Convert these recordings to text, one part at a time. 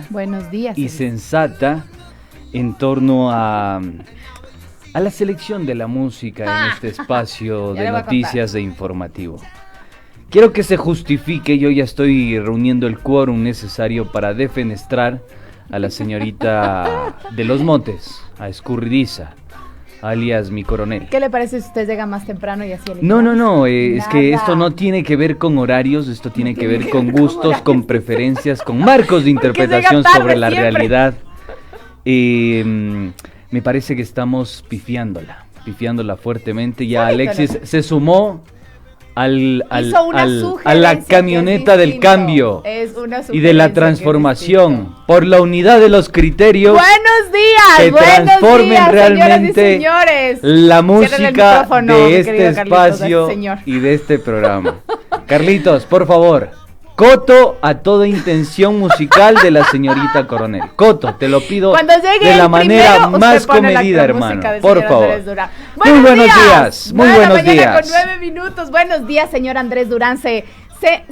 Buenos días. Y sensata en torno a la selección de la música en este espacio de noticias e informativo. Quiero que se justifique, yo ya estoy reuniendo el quórum necesario para defenestrar a la señorita de los Montes, a Escurridiza, alias mi coronel. ¿Qué le parece si usted llega más temprano y así? No, es que esto no tiene que ver con horarios, esto tiene que ver con gustos, con preferencias, con marcos de interpretación sobre la realidad. Me parece que estamos pifiándola fuertemente. Ya Alexis se sumó a la camioneta del cambio y de la transformación por la unidad de los criterios. Buenos días, que transformen realmente señores. La música de este espacio y de este programa. Carlitos, por favor, coto a toda intención musical de la señorita coronel. Coto, te lo pido de la manera más comedida, hermano. Por favor. Muy buenos días. Muy buenos días. Con 9 minutos. Buenos días, señor Andrés Durán. Se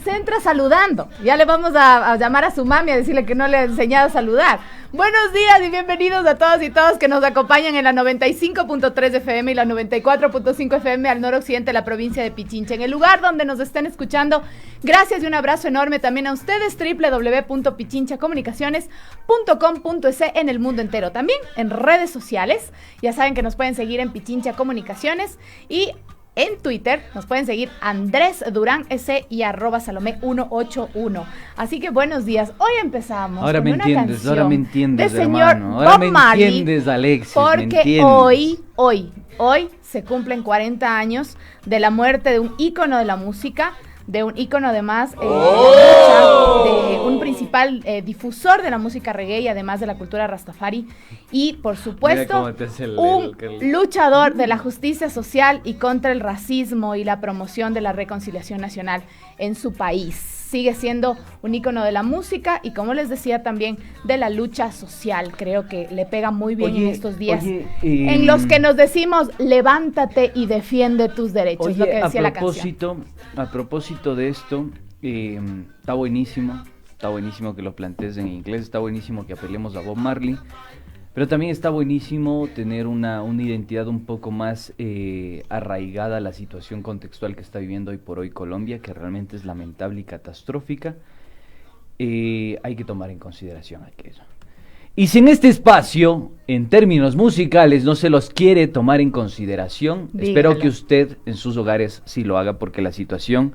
entra saludando. Ya le vamos a llamar a su mami a decirle que no le ha enseñado a saludar. Buenos días y bienvenidos a todos y todas que nos acompañan en la 95.3 FM y la 94.5 FM al noroccidente de la provincia de Pichincha. En el lugar donde nos estén escuchando, gracias y un abrazo enorme también a ustedes, www.pichinchacomunicaciones.com.es en el mundo entero. También en redes sociales, ya saben que nos pueden seguir en Pichincha Comunicaciones y en Twitter nos pueden seguir Andrés Durán S y @Salomé181. Así que buenos días. Hoy empezamos ahora con me una entiendes, ahora me entiendes, de señor hermano. Ahora Bob me Marley, entiendes, Alexis. Porque hoy se cumplen 40 años de la muerte de un ícono de la música, de un ícono además de un principal difusor de la música reggae y además de la cultura rastafari y por supuesto un luchador de la justicia social y contra el racismo y la promoción de la reconciliación nacional en su país. Sigue siendo un ícono de la música y, como les decía, también de la lucha social. Creo que le pega muy bien en estos días en los que nos decimos levántate y defiende tus derechos, lo que decía la canción. A propósito de esto, está buenísimo que lo plantees en inglés, está buenísimo que apelemos a Bob Marley, pero también está buenísimo tener una identidad un poco más arraigada a la situación contextual que está viviendo hoy por hoy Colombia, que realmente es lamentable y catastrófica. Hay que tomar en consideración aquello. Y si en este espacio, en términos musicales, no se los quiere tomar en consideración, espero que usted en sus hogares sí lo haga, porque la situación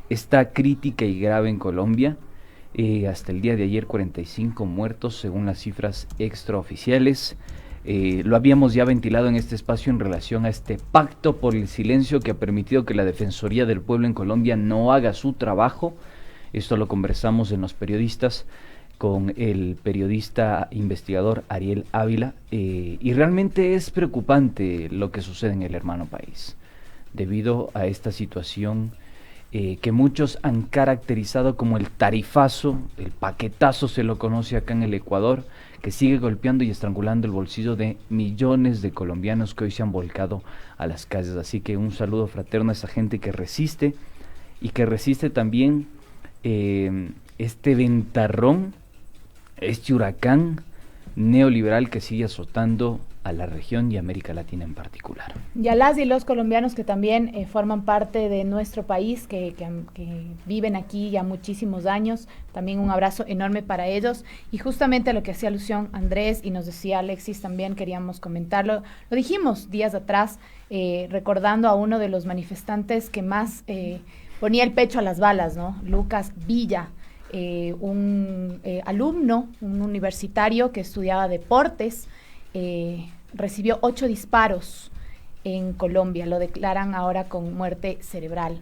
está crítica y grave en Colombia. Hasta el día de ayer 45 muertos según las cifras extraoficiales. Lo habíamos ya ventilado en este espacio en relación a este pacto por el silencio que ha permitido que la Defensoría del Pueblo en Colombia no haga su trabajo. Esto lo conversamos en Los Periodistas con el periodista investigador Ariel Ávila, y realmente es preocupante lo que sucede en el hermano país debido a esta situación que muchos han caracterizado como el tarifazo, el paquetazo se lo conoce acá en el Ecuador, que sigue golpeando y estrangulando el bolsillo de millones de colombianos que hoy se han volcado a las calles. Así que un saludo fraterno a esa gente que resiste y que resiste también este ventarrón, este huracán neoliberal que sigue azotando a la región y América Latina en particular. Y a las y los colombianos que también forman parte de nuestro país, que viven aquí ya muchísimos años, también un abrazo enorme para ellos. Y justamente a lo que hacía alusión Andrés y nos decía Alexis también queríamos comentarlo, lo dijimos días atrás, recordando a uno de los manifestantes que más ponía el pecho a las balas, ¿no? Lucas Villa, un alumno, un universitario que estudiaba deportes, recibió 8 disparos en Colombia, lo declaran ahora con muerte cerebral,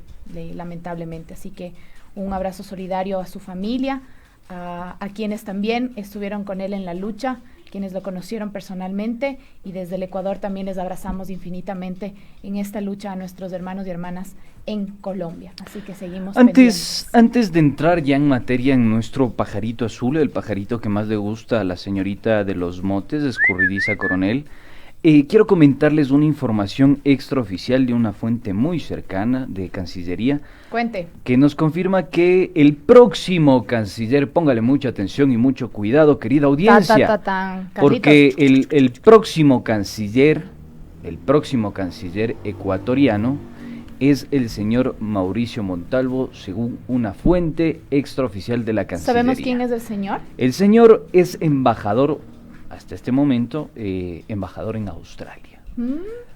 lamentablemente. Así que un abrazo solidario a su familia, a quienes también estuvieron con él en la lucha, quienes lo conocieron personalmente, y desde el Ecuador también les abrazamos infinitamente en esta lucha a nuestros hermanos y hermanas en Colombia. Así que seguimos pendientes. Antes de entrar ya en materia en nuestro pajarito azul, el pajarito que más le gusta a la señorita de los Motes, Escurridiza Coronel, quiero comentarles una información extraoficial de una fuente muy cercana de Cancillería. Cuente. Que nos confirma que el próximo canciller, póngale mucha atención y mucho cuidado, querida audiencia, porque el próximo canciller ecuatoriano es el señor Mauricio Montalvo, según una fuente extraoficial de la Cancillería. ¿Sabemos quién es el señor? El señor es embajador, hasta este momento, embajador en Australia.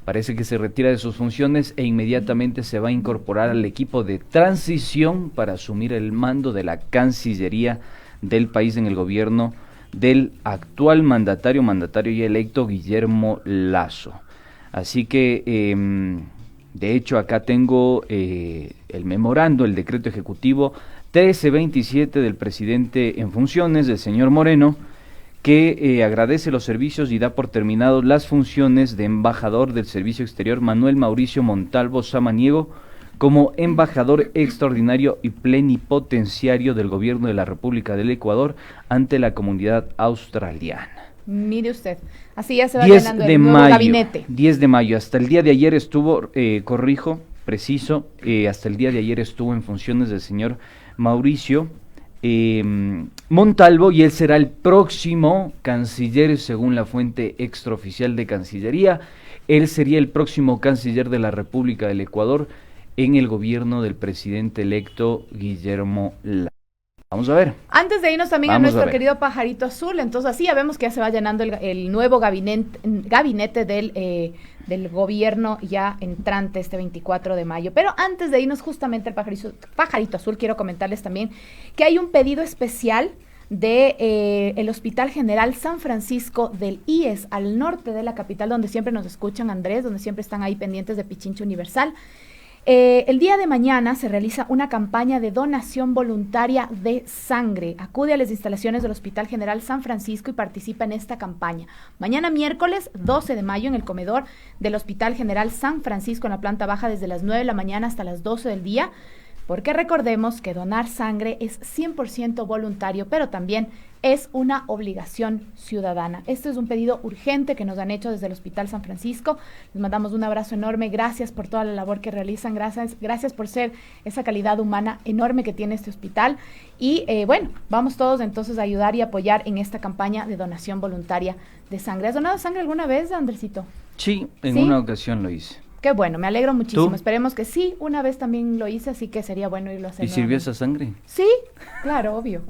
Parece que se retira de sus funciones e inmediatamente se va a incorporar al equipo de transición para asumir el mando de la Cancillería del país en el gobierno del actual mandatario ya electo, Guillermo Lasso. Así que, de hecho, acá tengo el memorando, el decreto ejecutivo 1327 del presidente en funciones, del señor Moreno, que agradece los servicios y da por terminados las funciones de embajador del Servicio Exterior Manuel Mauricio Montalvo Samaniego como embajador extraordinario y plenipotenciario del gobierno de la República del Ecuador ante la comunidad australiana. Mire usted, así ya se va llenando el nuevo gabinete. 10 de mayo, hasta el día de ayer estuvo, hasta el día de ayer estuvo en funciones del señor Mauricio Montalvo, y él será el próximo canciller según la fuente extraoficial de Cancillería. Él sería el próximo canciller de la República del Ecuador en el gobierno del presidente electo Guillermo Lasso. Vamos a ver. Antes de irnos también a nuestro querido pajarito azul, entonces así ya vemos que ya se va llenando el nuevo gabinete del gobierno ya entrante este 24 de mayo. Pero antes de irnos justamente al pajarito azul, quiero comentarles también que hay un pedido especial de el Hospital General San Francisco del IES, al norte de la capital, donde siempre nos escuchan, Andrés, donde siempre están ahí pendientes de Pichincha Universal. El día de mañana se realiza una campaña de donación voluntaria de sangre. Acude a las instalaciones del Hospital General San Francisco y participa en esta campaña. Mañana miércoles 12 de mayo en el comedor del Hospital General San Francisco en la planta baja desde las 9 de la mañana hasta las 12 del día. Porque recordemos que donar sangre es 100% voluntario, pero también es una obligación ciudadana. Este es un pedido urgente que nos han hecho desde el Hospital San Francisco. Les mandamos un abrazo enorme. Gracias por toda la labor que realizan. Gracias por ser esa calidad humana enorme que tiene este hospital. Y bueno, vamos todos entonces a ayudar y apoyar en esta campaña de donación voluntaria de sangre. ¿Has donado sangre alguna vez, Andresito? Sí, en una ocasión lo hice. Qué bueno, me alegro muchísimo. ¿Tú? Esperemos que sí, una vez también lo hice, así que sería bueno irlo a hacer. ¿Y sirvió esa sangre? Sí, claro, obvio.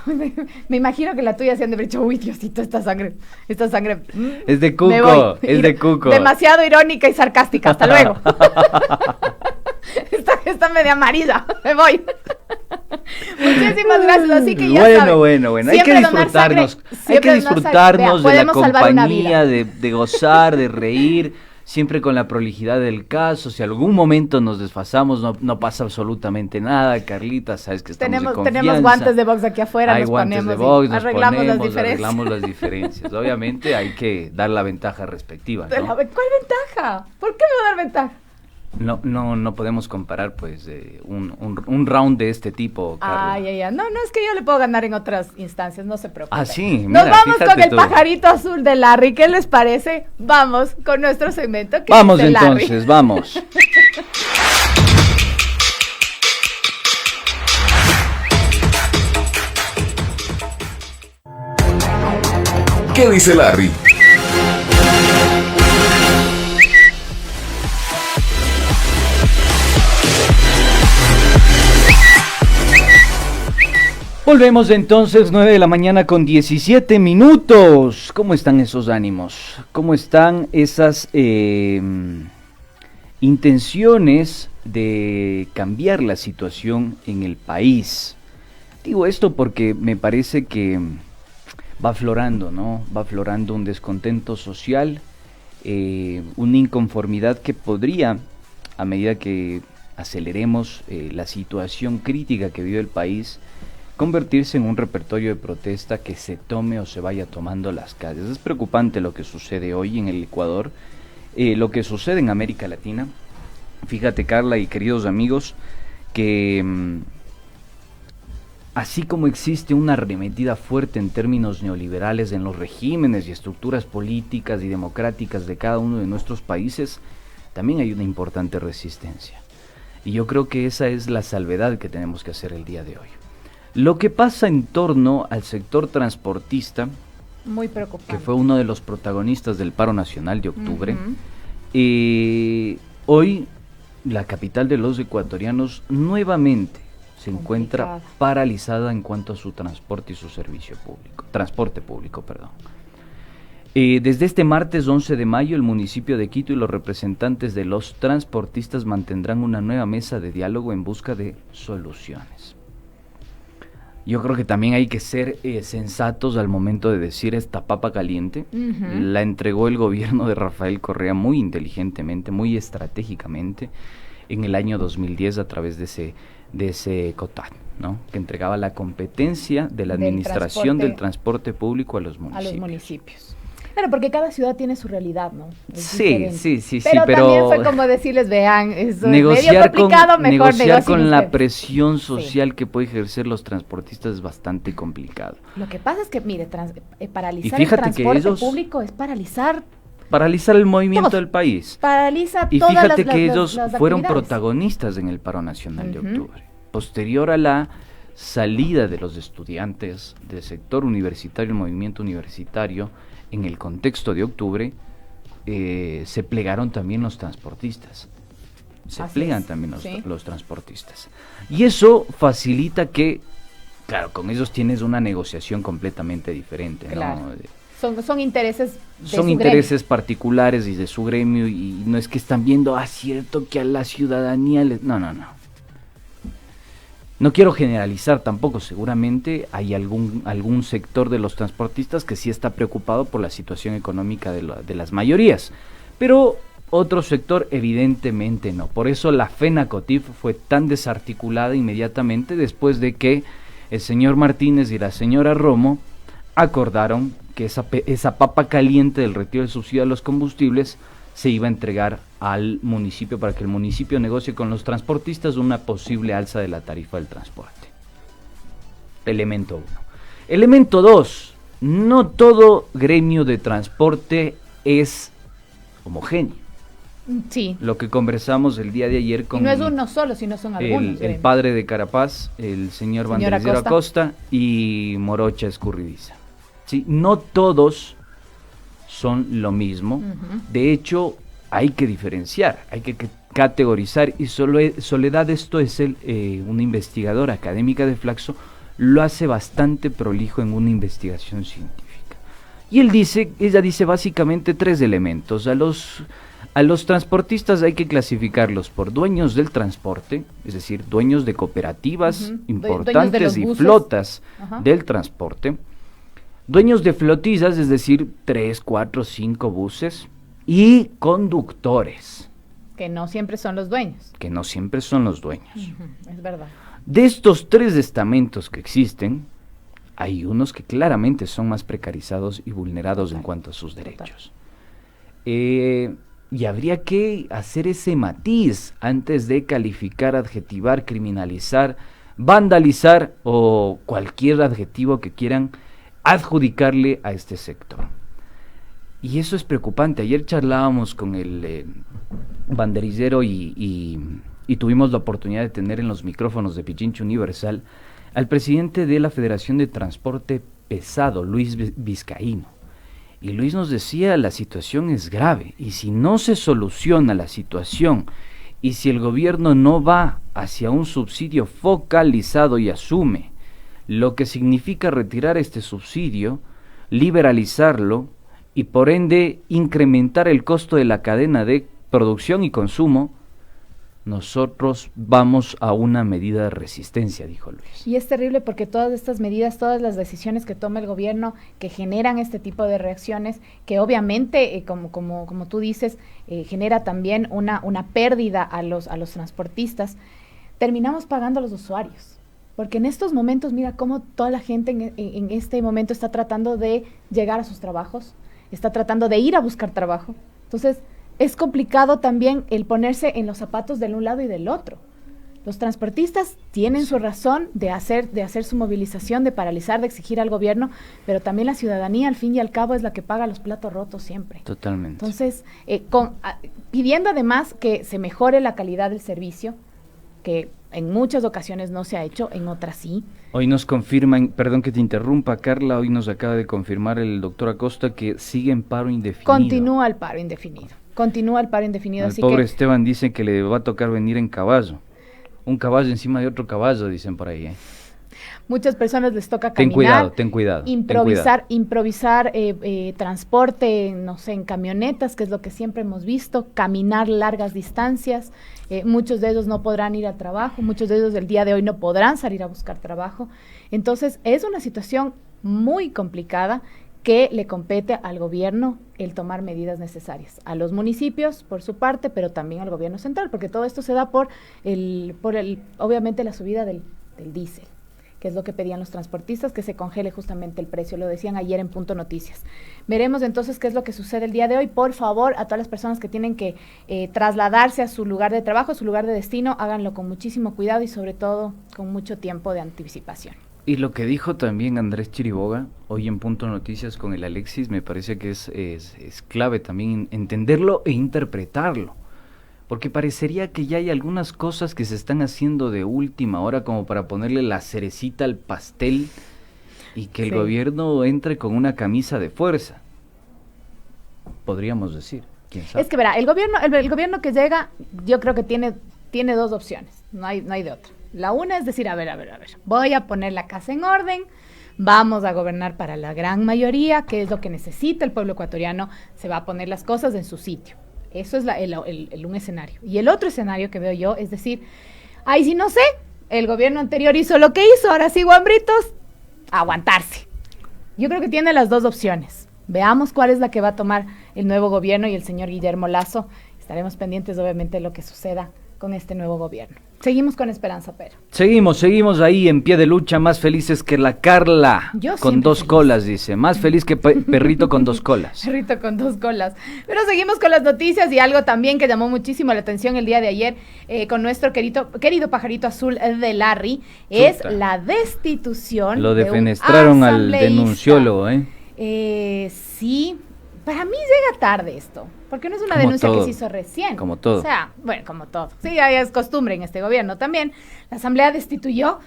Me imagino que la tuya se han de haber dicho, uy, Diosito, esta sangre. Es de cuco, es de cuco. Demasiado irónica y sarcástica, hasta luego. Está media amarilla, me voy. Muchísimas gracias, así que ya saben. Bueno, hay que disfrutarnos de la compañía, de gozar, de reír. Siempre con la prolijidad del caso. Si algún momento nos desfasamos, no pasa absolutamente nada. Carlita, sabes que estamos en confianza. Tenemos guantes de box aquí afuera, hay nos guantes ponemos de box, arreglamos las diferencias. Obviamente hay que dar la ventaja respectiva, ¿no? ¿Cuál ventaja? ¿Por qué me va a dar ventaja? No podemos comparar, pues, un round de este tipo, Carla. No, es que yo le puedo ganar en otras instancias, no se preocupe. Ah, sí, mira, nos vamos con el pajarito azul de Larry, ¿qué les parece? Vamos con nuestro segmento. Vamos entonces, vamos. ¿Qué dice Larry? Volvemos entonces, 9 de la mañana con 17 minutos. ¿Cómo están esos ánimos? ¿Cómo están esas intenciones de cambiar la situación en el país? Digo esto porque me parece que va aflorando, ¿no? Va aflorando un descontento social, una inconformidad que podría, a medida que aceleremos la situación crítica que vive el país, convertirse en un repertorio de protesta que se tome o se vaya tomando las calles. Es preocupante lo que sucede hoy en el Ecuador, lo que sucede en América Latina. Fíjate, Carla y queridos amigos, que así como existe una arremetida fuerte en términos neoliberales en los regímenes y estructuras políticas y democráticas de cada uno de nuestros países, también hay una importante resistencia. Y yo creo que esa es la salvedad que tenemos que hacer el día de hoy. Lo que pasa en torno al sector transportista, muy preocupante, que fue uno de los protagonistas del paro nacional de octubre, hoy la capital de los ecuatorianos nuevamente se encuentra paralizada en cuanto a su transporte y su servicio público, transporte público, perdón. Desde este martes 11 de mayo, el municipio de Quito y los representantes de los transportistas mantendrán una nueva mesa de diálogo en busca de soluciones. Yo creo que también hay que ser sensatos al momento de decir esta papa caliente. La entregó el gobierno de Rafael Correa muy inteligentemente, muy estratégicamente, en el año 2010 a través de ese COTAD, ¿no? Que entregaba la competencia de la administración del transporte público a los municipios. Claro, porque cada ciudad tiene su realidad, ¿no? Sí, pero también fue como decirles, vean, es medio complicado, mejor negociar con la presión social que puede ejercer los transportistas es bastante complicado. Lo que pasa es que, mire, paralizar el transporte público es paralizar el movimiento del país. Paraliza y todas fíjate que ellos fueron actividades. Protagonistas en el paro nacional de octubre. Posterior a la salida de los estudiantes del sector universitario, el movimiento universitario, en el contexto de octubre, se plegaron también los transportistas. Los transportistas. Y eso facilita que, claro, con ellos tienes una negociación completamente diferente, claro, ¿no? Son intereses particulares y de su gremio, y no es que están viendo, cierto que a la ciudadanía No. No quiero generalizar tampoco, seguramente hay algún sector de los transportistas que sí está preocupado por la situación económica de las mayorías, pero otro sector evidentemente no. Por eso la FENACOTIF fue tan desarticulada inmediatamente después de que el señor Martínez y la señora Romo acordaron que esa papa caliente del retiro del subsidio a los combustibles se iba a entregar al municipio para que el municipio negocie con los transportistas una posible alza de la tarifa del transporte. Elemento 1. Elemento 2. No todo gremio de transporte es homogéneo. Sí. Lo que conversamos el día de ayer con... Y no es uno solo, sino son algunos. El padre de Carapaz, el señor Banderizero Acosta y Morocha Escurridiza. ¿Sí? No todos son lo mismo. De hecho, hay que diferenciar, hay que categorizar, y Soledad, esto es una investigadora académica de Flaxo, lo hace bastante prolijo en una investigación científica. Y ella dice básicamente 3 elementos. A los transportistas hay que clasificarlos por dueños del transporte, es decir, dueños de cooperativas importantes y flotas del transporte. Dueños de flotillas, es decir, 3, 4, 5 buses, y conductores. Que no siempre son los dueños. Es verdad. De estos 3 estamentos que existen, hay unos que claramente son más precarizados y vulnerados en cuanto a sus derechos. Y habría que hacer ese matiz antes de calificar, adjetivar, criminalizar, vandalizar o cualquier adjetivo que quieran adjudicarle a este sector. Y eso es preocupante. Ayer charlábamos con el banderillero y tuvimos la oportunidad de tener en los micrófonos de Pichincha Universal al presidente de la Federación de Transporte Pesado, Luis Vizcaíno. Y Luis nos decía, la situación es grave, y si no se soluciona la situación, y si el gobierno no va hacia un subsidio focalizado y asume lo que significa retirar este subsidio, liberalizarlo y por ende incrementar el costo de la cadena de producción y consumo, nosotros vamos a una medida de resistencia, dijo Luis. Y es terrible porque todas estas medidas, todas las decisiones que toma el gobierno que generan este tipo de reacciones, que obviamente, como tú dices, genera también una pérdida a los transportistas, terminamos pagando a los usuarios. Porque en estos momentos, mira cómo toda la gente en este momento está tratando de llegar a sus trabajos, está tratando de ir a buscar trabajo. Entonces, es complicado también el ponerse en los zapatos del un lado y del otro. Los transportistas tienen su razón de hacer su movilización, de paralizar, de exigir al gobierno, pero también la ciudadanía, al fin y al cabo, es la que paga los platos rotos siempre. Totalmente. Entonces, pidiendo además que se mejore la calidad del servicio, que en muchas ocasiones no se ha hecho, en otras sí. Hoy nos confirman, perdón que te interrumpa, Carla, hoy nos acaba de confirmar el doctor Acosta que sigue en paro indefinido. Continúa el paro indefinido. Al pobre Esteban dice que le va a tocar venir en caballo. Un caballo encima de otro caballo, dicen por ahí. Muchas personas les toca caminar. Ten cuidado. Improvisar transporte, no sé, en camionetas, que es lo que siempre hemos visto, caminar largas distancias. Muchos de ellos no podrán ir al trabajo, muchos de ellos el día de hoy no podrán salir a buscar trabajo. Entonces, es una situación muy complicada que le compete al gobierno el tomar medidas necesarias, a los municipios por su parte, pero también al gobierno central, porque todo esto se da por obviamente la subida del diésel, que es lo que pedían los transportistas, que se congele justamente el precio, lo decían ayer en Punto Noticias. Veremos entonces qué es lo que sucede el día de hoy. Por favor, a todas las personas que tienen que trasladarse a su lugar de trabajo, a su lugar de destino, háganlo con muchísimo cuidado y sobre todo con mucho tiempo de anticipación. Y lo que dijo también Andrés Chiriboga hoy en Punto Noticias con el Alexis, me parece que es clave también entenderlo e interpretarlo, porque parecería que ya hay algunas cosas que se están haciendo de última hora como para ponerle la cerecita al pastel y que el gobierno entre con una camisa de fuerza, podríamos decir, quién sabe. Es que verá, el gobierno que llega, yo creo que tiene dos opciones, no hay de otra. La una es decir, a ver, voy a poner la casa en orden, vamos a gobernar para la gran mayoría, que es lo que necesita el pueblo ecuatoriano, se va a poner las cosas en su sitio. Eso es un escenario. Y el otro escenario que veo yo es decir, ay, si no sé, el gobierno anterior hizo lo que hizo, ahora sí, guambritos, aguantarse. Yo creo que tiene las dos opciones. Veamos cuál es la que va a tomar el nuevo gobierno y el señor Guillermo Lasso. Estaremos pendientes, obviamente, de lo que suceda con este nuevo gobierno. Seguimos con esperanza, pero. Seguimos ahí en pie de lucha, más felices que la Carla, con dos colas, dice, más feliz que perrito con dos colas. Perrito con dos colas. Pero seguimos con las noticias y algo también que llamó muchísimo la atención el día de ayer con nuestro querido pajarito azul de Larry, es la destitución. Lo defenestraron al denunciólogo, sí. Para mí llega tarde esto, porque no es una denuncia que se hizo recién. Como todo. O sea, bueno, como todo. Sí, ya es costumbre en este gobierno también. La Asamblea destituyó,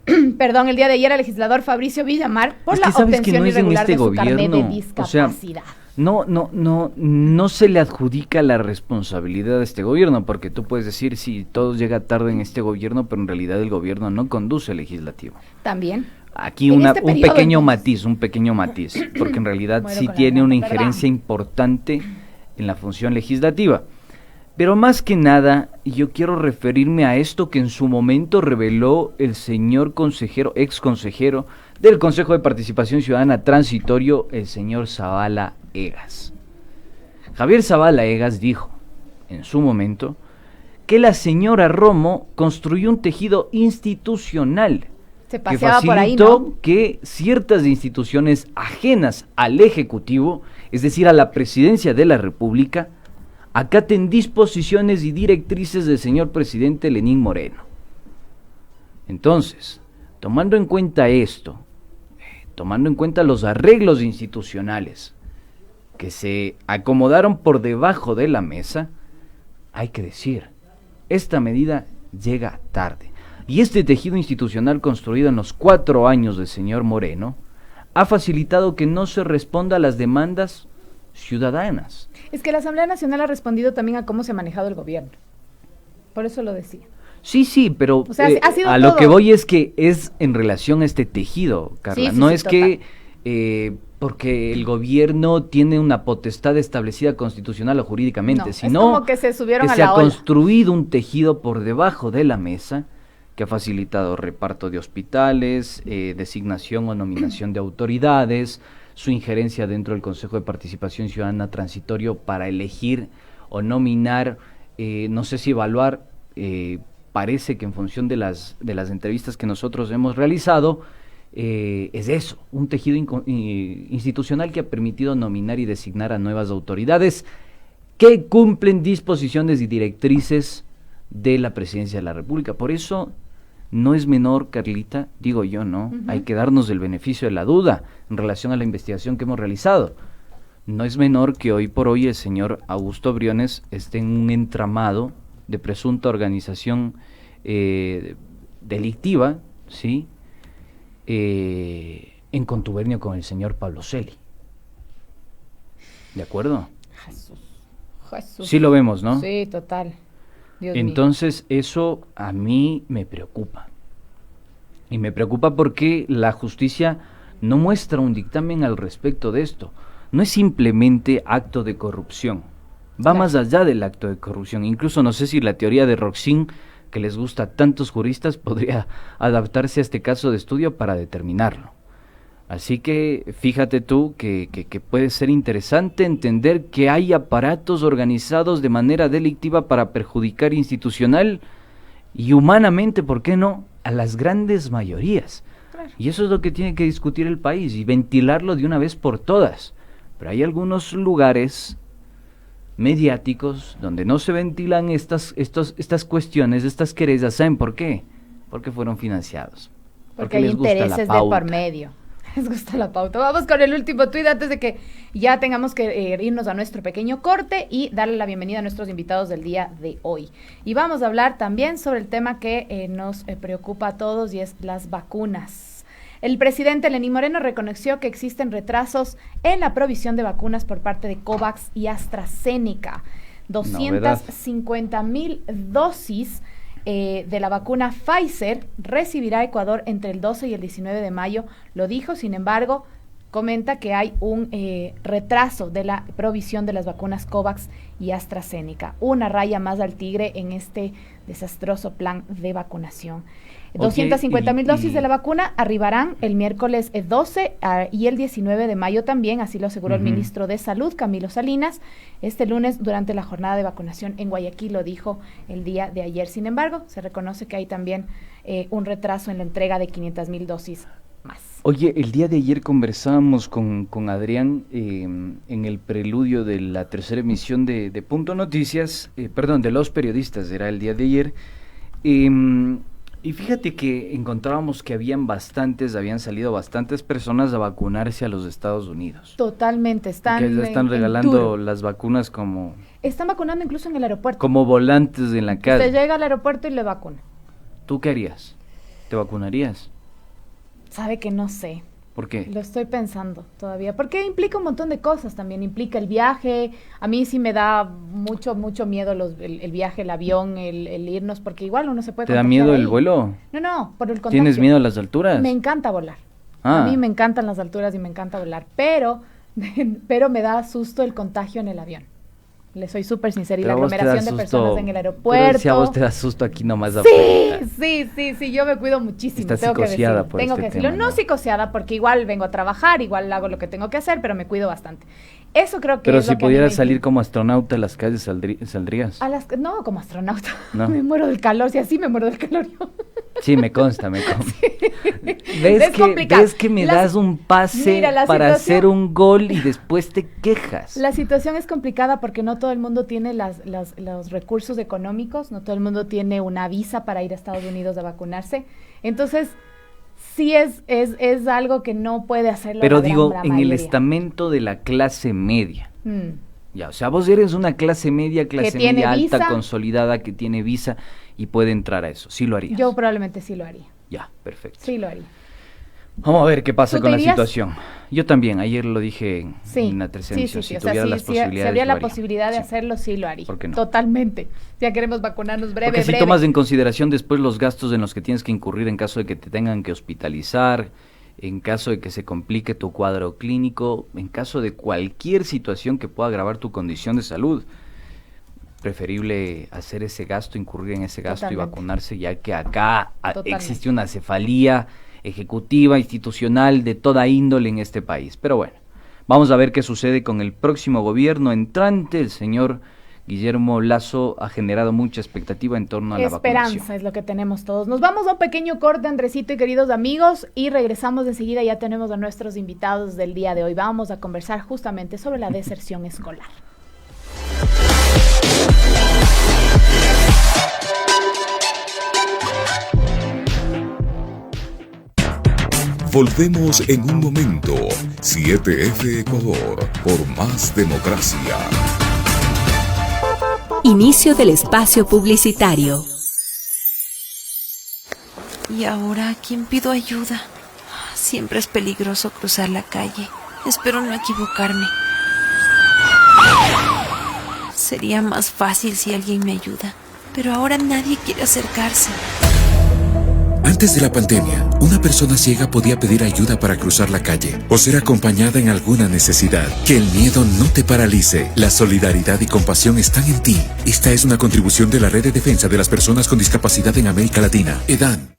el día de ayer al legislador Fabricio Villamar por la obtención irregular de su carnet de discapacidad. O sea, no se le adjudica la responsabilidad a este gobierno, porque tú puedes decir, sí, todo llega tarde en este gobierno, pero en realidad el gobierno no conduce el legislativo. También. Aquí un pequeño matiz, porque en realidad sí tiene una injerencia importante en la función legislativa. Pero más que nada, yo quiero referirme a esto que en su momento reveló el señor ex consejero del Consejo de Participación Ciudadana Transitorio, el señor Zavala Egas. Javier Zavala Egas dijo, en su momento, que la señora Romo construyó un tejido institucional que facilitó por ahí, ¿no? Que ciertas instituciones ajenas al Ejecutivo, es decir, a la Presidencia de la República, acaten disposiciones y directrices del señor presidente Lenín Moreno. Entonces, tomando en cuenta esto, tomando en cuenta los arreglos institucionales que se acomodaron por debajo de la mesa, hay que decir, esta medida llega tarde. Y este tejido institucional construido en los 4 años del señor Moreno ha facilitado que no se responda a las demandas ciudadanas. Es que la Asamblea Nacional ha respondido también a cómo se ha manejado el gobierno. Por eso lo decía. Sí, pero o sea, ha sido a todo. Lo que voy es que es en relación a este tejido, Carla. No es total. Que porque el gobierno tiene una potestad establecida constitucional o jurídicamente, sino es como que se subieron que a se la ha ola. construido un tejido por debajo de la mesa que ha facilitado reparto de hospitales, designación o nominación de autoridades, su injerencia dentro del Consejo de Participación Ciudadana Transitorio para elegir o nominar, no sé si evaluar, parece que en función de las entrevistas que nosotros hemos realizado, es eso, un tejido institucional que ha permitido nominar y designar a nuevas autoridades que cumplen disposiciones y directrices de la presidencia de la República. Por eso no es menor, Carlita, digo yo, ¿no? Hay que darnos el beneficio de la duda en relación a la investigación que hemos realizado. No es menor que hoy por hoy el señor Augusto Briones esté en un entramado de presunta organización delictiva, ¿sí? En contubernio con el señor Pablo Celi. ¿De acuerdo? Jesús. Sí lo vemos, ¿no? Sí, total. Dios Entonces, eso a mí me preocupa. Y me preocupa porque la justicia no muestra un dictamen al respecto de esto. No es simplemente acto de corrupción. Va más allá del acto de corrupción. Incluso no sé si la teoría de Roxin, que les gusta a tantos juristas, podría adaptarse a este caso de estudio para determinarlo. Así que fíjate tú que puede ser interesante entender que hay aparatos organizados de manera delictiva para perjudicar institucional y humanamente, ¿por qué no?, a las grandes mayorías. Claro. Y eso es lo que tiene que discutir el país y ventilarlo de una vez por todas. Pero hay algunos lugares mediáticos donde no se ventilan estas cuestiones, estas querellas. ¿Saben por qué? Porque fueron financiados. Porque hay intereses de por medio. Les gusta la pauta. Vamos con el último tuit antes de que ya tengamos que irnos a nuestro pequeño corte y darle la bienvenida a nuestros invitados del día de hoy. Y vamos a hablar también sobre el tema que nos preocupa a todos y es las vacunas. El presidente Lenín Moreno reconoció que existen retrasos en la provisión de vacunas por parte de COVAX y AstraZeneca. 250,000 dosis de la vacuna Pfizer recibirá Ecuador entre el 12 y el 19 de mayo, lo dijo. Sin embargo, comenta que hay un retraso de la provisión de las vacunas COVAX y AstraZeneca, una raya más al tigre en este desastroso plan de vacunación. 250,000 dosis de la vacuna arribarán el miércoles 12 y el 19 de mayo también, así lo aseguró el ministro de Salud, Camilo Salinas, este lunes durante la jornada de vacunación en Guayaquil, lo dijo el día de ayer. Sin embargo, se reconoce que hay también un retraso en la entrega de 500,000 dosis más. Oye, el día de ayer conversábamos con Adrián en el preludio de la tercera emisión de Punto Noticias, de Los Periodistas, era el día de ayer, y fíjate que encontrábamos que habían salido bastantes personas a vacunarse a los Estados Unidos. Totalmente, están regalando las vacunas como... Están vacunando incluso en el aeropuerto. Como volantes en la calle. Usted llega al aeropuerto y le vacuna. ¿Tú qué harías? ¿Te vacunarías? Sabe que no sé. ¿Por qué? Lo estoy pensando todavía, porque implica un montón de cosas también, implica el viaje. A mí sí me da mucho miedo el viaje, el avión, el irnos, porque igual uno se puede contagiar. ¿Te da miedo el vuelo? No, por el contagio. ¿Tienes miedo a las alturas? Me encanta volar. A mí me encantan las alturas y me encanta volar, pero me da susto el contagio en el avión. Le soy súper sincera, y la aglomeración de personas en el aeropuerto. Pero si a vos te da susto aquí nomás. Sí, yo me cuido muchísimo. Estás psicoseada por Tengo que decirlo. No psicoseada, porque igual vengo a trabajar, igual hago lo que tengo que hacer, pero me cuido bastante. Eso creo que pero es si lo que pudieras salir como astronauta a las calles, ¿saldrías? No, como astronauta. No. Me muero del calor, si así me muero del calor yo. Sí, me consta. Sí. ¿Ves que me das un pase para hacer un gol y después te quejas? La situación es complicada porque no todo el mundo tiene los recursos económicos, no todo el mundo tiene una visa para ir a Estados Unidos a vacunarse. Entonces, sí es algo que no puede hacerlo. Pero digo, en el estamento de la clase media. Ya, o sea, vos eres una clase media alta, visa, consolidada, que tiene visa y puede entrar a eso. ¿Sí lo harías? Yo probablemente sí lo haría. Ya, perfecto. Sí lo haría. Vamos a ver qué pasa con la situación. Yo también, ayer lo dije en la tercera emisión. Si habría la posibilidad de hacerlo, sí lo haría. ¿Por qué no? Totalmente. Ya queremos vacunarnos breve. Porque si tomas en consideración después los gastos en los que tienes que incurrir en caso de que te tengan que hospitalizar, en caso de que se complique tu cuadro clínico, en caso de cualquier situación que pueda agravar tu condición de salud, preferible hacer ese gasto, incurrir en ese gasto y vacunarse, ya que acá existe una cefalía ejecutiva, institucional, de toda índole en este país. Pero bueno, vamos a ver qué sucede con el próximo gobierno entrante. El señor Guillermo Lasso ha generado mucha expectativa en torno a la vacunación. Esperanza es lo que tenemos todos. Nos vamos a un pequeño corte, Andresito y queridos amigos, y regresamos enseguida. Ya tenemos a nuestros invitados del día de hoy. Vamos a conversar justamente sobre la deserción escolar. Volvemos en un momento. 7F Ecuador, por más democracia. Inicio del espacio publicitario. ¿Y ahora a quién pido ayuda? Siempre es peligroso cruzar la calle. Espero no equivocarme. Sería más fácil si alguien me ayuda, pero ahora nadie quiere acercarse. Antes de la pandemia, una persona ciega podía pedir ayuda para cruzar la calle o ser acompañada en alguna necesidad. Que el miedo no te paralice. La solidaridad y compasión están en ti. Esta es una contribución de la Red de Defensa de las Personas con Discapacidad en América Latina, EDAN.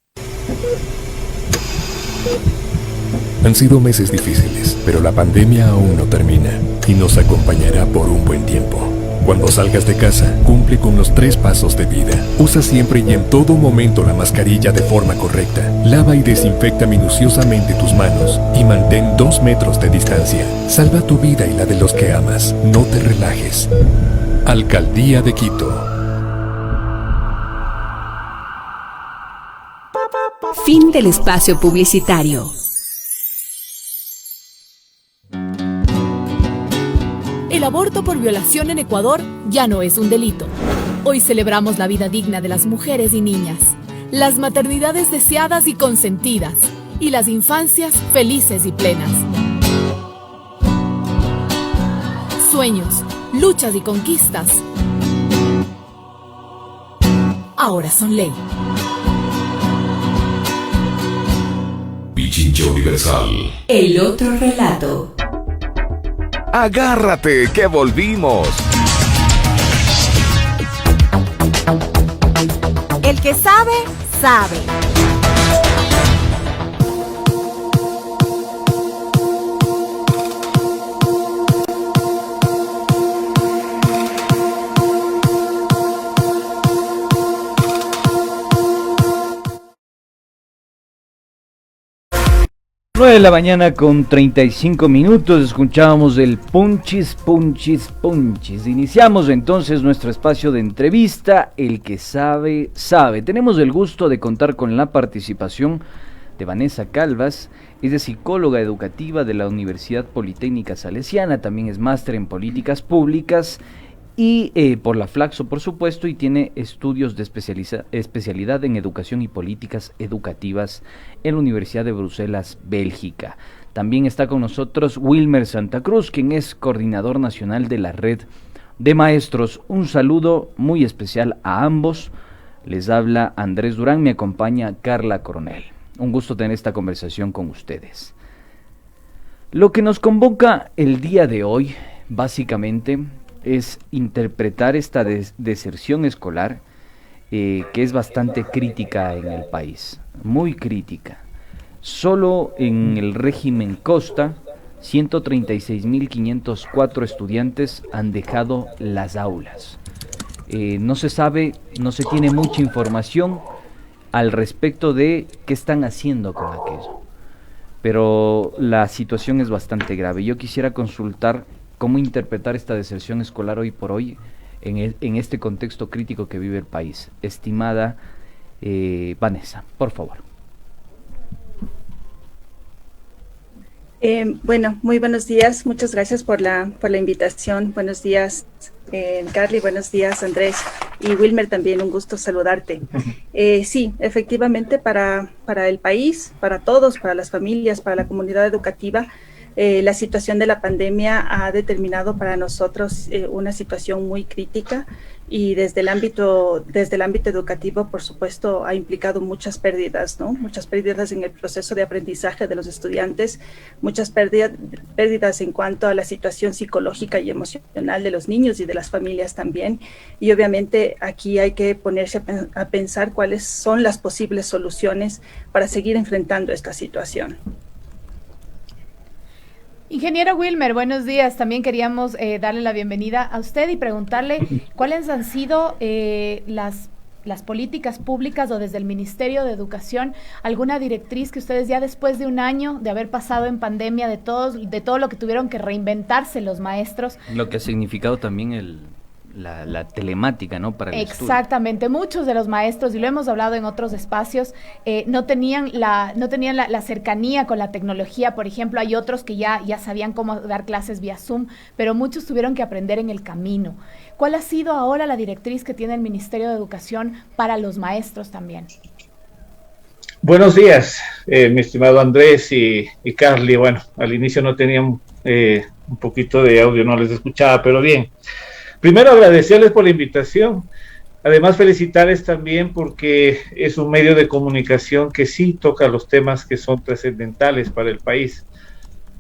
Han sido meses difíciles, pero la pandemia aún no termina y nos acompañará por un buen tiempo. Cuando salgas de casa, cumple con los 3 pasos de vida. Usa siempre y en todo momento la mascarilla de forma correcta. Lava y desinfecta minuciosamente tus manos y mantén 2 metros de distancia. Salva tu vida y la de los que amas. No te relajes. Alcaldía de Quito. Fin del espacio publicitario. El aborto por violación en Ecuador ya no es un delito. Hoy celebramos la vida digna de las mujeres y niñas, las maternidades deseadas y consentidas, y las infancias felices y plenas. Sueños, luchas y conquistas ahora son ley. Pichincha Universal. El otro relato. Agárrate, que volvimos. El que sabe, sabe. De la mañana con 35 minutos, escuchábamos el Punchis, Punchis, Punchis. Iniciamos entonces nuestro espacio de entrevista, El que sabe, sabe. Tenemos el gusto de contar con la participación de Vanessa Calvas. Es psicóloga educativa de la Universidad Politécnica Salesiana, también es máster en políticas públicas y por la Flaxo, por supuesto, y tiene estudios de especialidad en educación y políticas educativas en la Universidad de Bruselas, Bélgica. También está con nosotros Wilmer Santa Cruz, quien es coordinador nacional de la Red de Maestros. Un saludo muy especial a ambos. Les habla Andrés Durán, me acompaña Carla Coronel. Un gusto tener esta conversación con ustedes. Lo que nos convoca el día de hoy, básicamente, es interpretar esta deserción escolar que es bastante crítica en el país, muy crítica. Solo en el régimen Costa, 136.504 estudiantes han dejado las aulas. No se sabe, no se tiene mucha información al respecto de qué están haciendo con aquello, pero la situación es bastante grave. Yo quisiera consultar cómo interpretar esta deserción escolar hoy por hoy en este contexto crítico que vive el país. Estimada Vanessa, por favor. Bueno, muy buenos días. Muchas gracias por la invitación. Buenos días, Carly. Buenos días, Andrés. Y Wilmer, también un gusto saludarte. Sí, efectivamente, para el país, para todos, para las familias, para la comunidad educativa, la situación de la pandemia ha determinado para nosotros una situación muy crítica y desde el ámbito educativo, por supuesto, ha implicado muchas pérdidas, ¿no? Muchas pérdidas en el proceso de aprendizaje de los estudiantes, muchas pérdidas en cuanto a la situación psicológica y emocional de los niños y de las familias también. Y obviamente aquí hay que ponerse a pensar cuáles son las posibles soluciones para seguir enfrentando esta situación. Ingeniero Wilmer, buenos días. También queríamos darle la bienvenida a usted y preguntarle cuáles han sido las políticas públicas o desde el Ministerio de Educación, alguna directriz que ustedes ya después de un año de haber pasado en pandemia, de todo lo que tuvieron que reinventarse los maestros. Lo que ha significado también la telemática, ¿no? Para el Exactamente, muchos de los maestros, y lo hemos hablado en otros espacios, no tenían la cercanía con la tecnología. Por ejemplo, hay otros que ya sabían cómo dar clases vía Zoom, pero muchos tuvieron que aprender en el camino. ¿Cuál ha sido ahora la directriz que tiene el Ministerio de Educación para los maestros también? Buenos días, mi estimado Andrés y Carly. Bueno, al inicio no tenían un poquito de audio, no les escuchaba, pero bien. Primero agradecerles por la invitación, además felicitarles también porque es un medio de comunicación que sí toca los temas que son trascendentales para el país.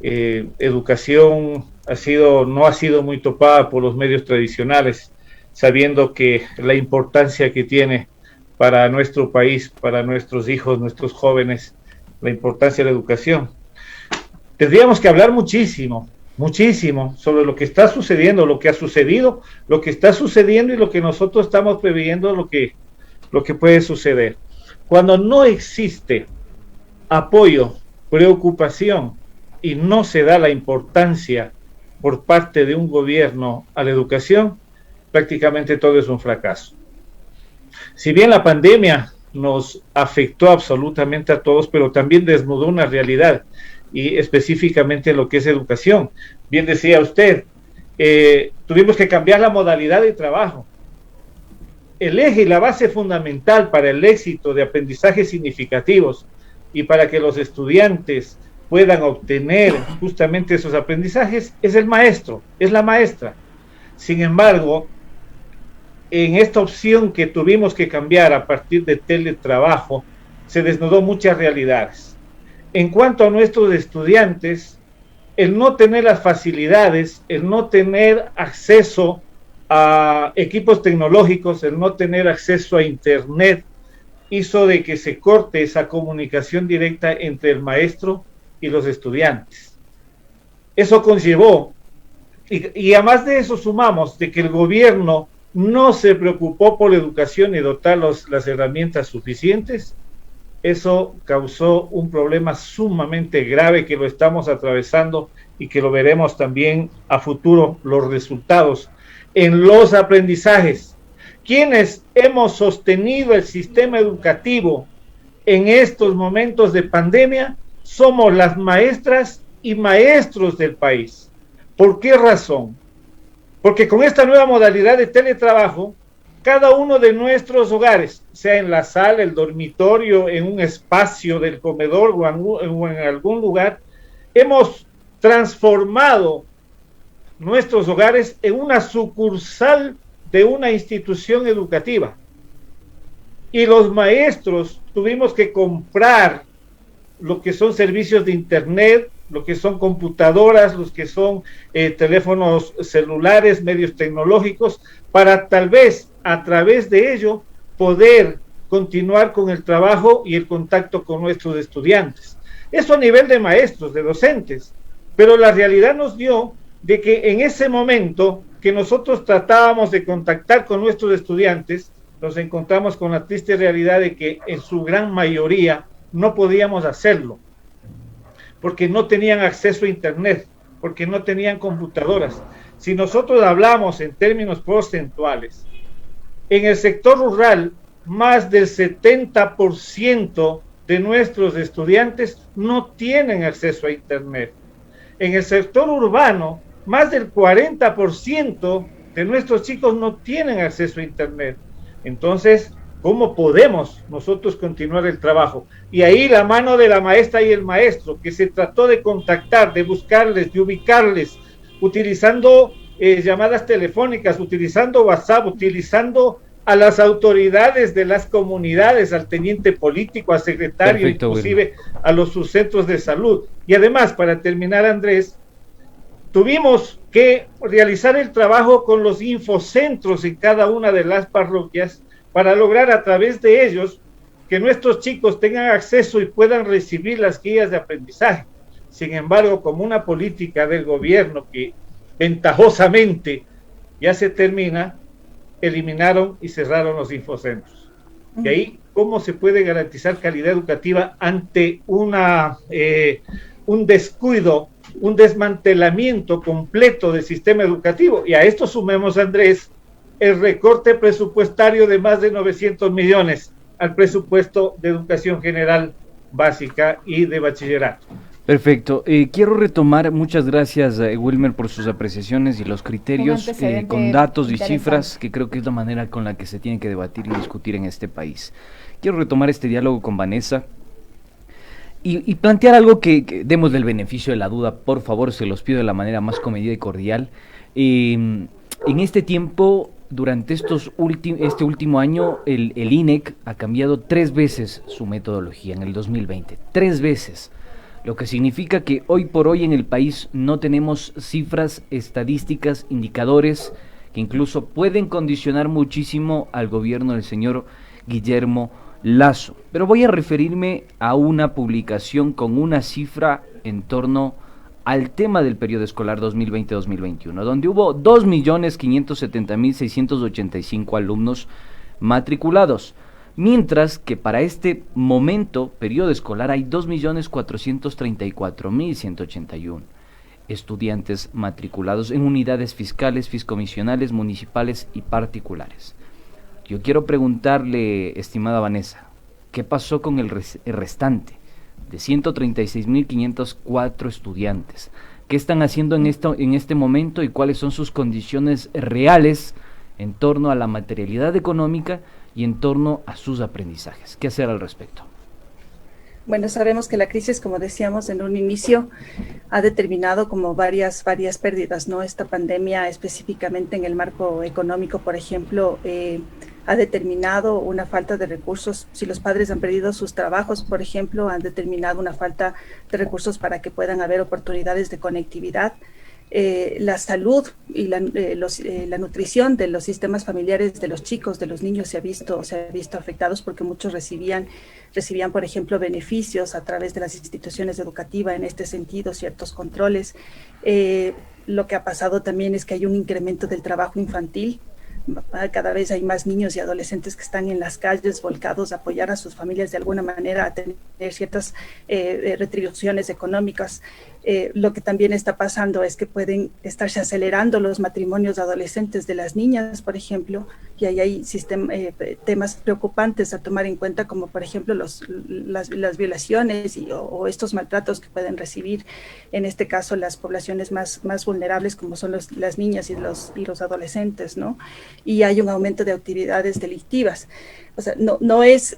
Educación no ha sido muy topada por los medios tradicionales, sabiendo que la importancia que tiene para nuestro país, para nuestros hijos, nuestros jóvenes, la importancia de la educación. Tendríamos que hablar muchísimo sobre lo que está sucediendo, lo que ha sucedido, lo que está sucediendo y lo que nosotros estamos previendo, lo que puede suceder. Cuando no existe apoyo, preocupación y no se da la importancia por parte de un gobierno a la educación, prácticamente todo es un fracaso. Si bien la pandemia nos afectó absolutamente a todos, pero también desnudó una realidad, y específicamente lo que es educación. Bien decía usted, tuvimos que cambiar la modalidad de trabajo. El eje y la base fundamental para el éxito de aprendizajes significativos y para que los estudiantes puedan obtener justamente esos aprendizajes es el maestro, es la maestra. Sin embargo, en esta opción que tuvimos que cambiar a partir de teletrabajo, se desnudó muchas realidades. En cuanto a nuestros estudiantes, el no tener las facilidades, el no tener acceso a equipos tecnológicos, el no tener acceso a internet, hizo de que se corte esa comunicación directa entre el maestro y los estudiantes. Eso conllevó, y además de eso sumamos, de que el gobierno no se preocupó por la educación y dotar las herramientas suficientes. Eso causó un problema sumamente grave que lo estamos atravesando y que lo veremos también a futuro, los resultados en los aprendizajes. Quienes hemos sostenido el sistema educativo en estos momentos de pandemia somos las maestras y maestros del país. ¿Por qué razón? Porque con esta nueva modalidad de teletrabajo, cada uno de nuestros hogares, sea en la sala, el dormitorio, en un espacio del comedor o en algún lugar, hemos transformado nuestros hogares en una sucursal de una institución educativa. Y los maestros tuvimos que comprar lo que son servicios de internet, lo que son computadoras, los que son teléfonos celulares, medios tecnológicos, para tal vez a través de ello poder continuar con el trabajo y el contacto con nuestros estudiantes. Eso a nivel de maestros, de docentes, pero la realidad nos dio de que en ese momento que nosotros tratábamos de contactar con nuestros estudiantes, nos encontramos con la triste realidad de que en su gran mayoría no podíamos hacerlo, porque no tenían acceso a internet, porque no tenían computadoras. Si nosotros hablamos en términos porcentuales, en el sector rural, más del 70% de nuestros estudiantes no tienen acceso a internet. En el sector urbano, más del 40% de nuestros chicos no tienen acceso a internet. Entonces, ¿cómo podemos nosotros continuar el trabajo? Y ahí la mano de la maestra y el maestro, que se trató de contactar, de buscarles, de ubicarles, utilizando llamadas telefónicas, utilizando WhatsApp, utilizando a las autoridades de las comunidades, al teniente político, al secretario, perfecto, inclusive bueno, a los subcentros de salud. Y además, para terminar, Andrés, tuvimos que realizar el trabajo con los infocentros en cada una de las parroquias para lograr a través de ellos que nuestros chicos tengan acceso y puedan recibir las guías de aprendizaje. Sin embargo, como una política del gobierno que ventajosamente ya se termina, eliminaron y cerraron los infocentros. Y ahí, ¿cómo se puede garantizar calidad educativa ante un descuido, un desmantelamiento completo del sistema educativo? Y a esto sumemos, Andrés, el recorte presupuestario de más de 900 millones al presupuesto de educación general básica y de bachillerato. Perfecto. Quiero retomar, muchas gracias Wilmer por sus apreciaciones y los criterios con datos y cifras, que creo que es la manera con la que se tiene que debatir y discutir en este país. Quiero retomar este diálogo con Vanessa y plantear algo que demos del beneficio de la duda, por favor, se los pido de la manera más comedida y cordial. En este tiempo, durante este último año, el INEC ha cambiado 3 veces su metodología en el 2020, 3 veces. Lo que significa que hoy por hoy en el país no tenemos cifras, estadísticas, indicadores que incluso pueden condicionar muchísimo al gobierno del señor Guillermo Lasso. Pero voy a referirme a una publicación con una cifra en torno al tema del periodo escolar 2020-2021, donde hubo 2.570.685 alumnos matriculados. Mientras que para este momento, periodo escolar, hay 2.434.181 estudiantes matriculados en unidades fiscales, fiscomisionales, municipales y particulares. Yo quiero preguntarle, estimada Vanessa, ¿qué pasó con el restante de 136.504 estudiantes? ¿Qué están haciendo en este momento y cuáles son sus condiciones reales en torno a la materialidad económica y en torno a sus aprendizajes? ¿Qué hacer al respecto? Bueno, sabemos que la crisis, como decíamos en un inicio, ha determinado como varias pérdidas, ¿no? Esta pandemia, específicamente en el marco económico, por ejemplo, ha determinado una falta de recursos. Si los padres han perdido sus trabajos, por ejemplo, han determinado una falta de recursos para que puedan haber oportunidades de conectividad. La salud y la nutrición de los sistemas familiares de los chicos, de los niños se ha visto afectados porque muchos recibían, por ejemplo, beneficios a través de las instituciones educativas en este sentido, ciertos controles. Lo que ha pasado también es que hay un incremento del trabajo infantil. Cada vez hay más niños y adolescentes que están en las calles volcados a apoyar a sus familias de alguna manera, a tener ciertas retribuciones económicas. Lo que también está pasando es que pueden estarse acelerando los matrimonios adolescentes de las niñas, por ejemplo, y ahí hay temas preocupantes a tomar en cuenta, como por ejemplo las violaciones o estos maltratos que pueden recibir, en este caso, las poblaciones más vulnerables, como son las niñas y los adolescentes, ¿no? Y hay un aumento de actividades delictivas. O sea, no es...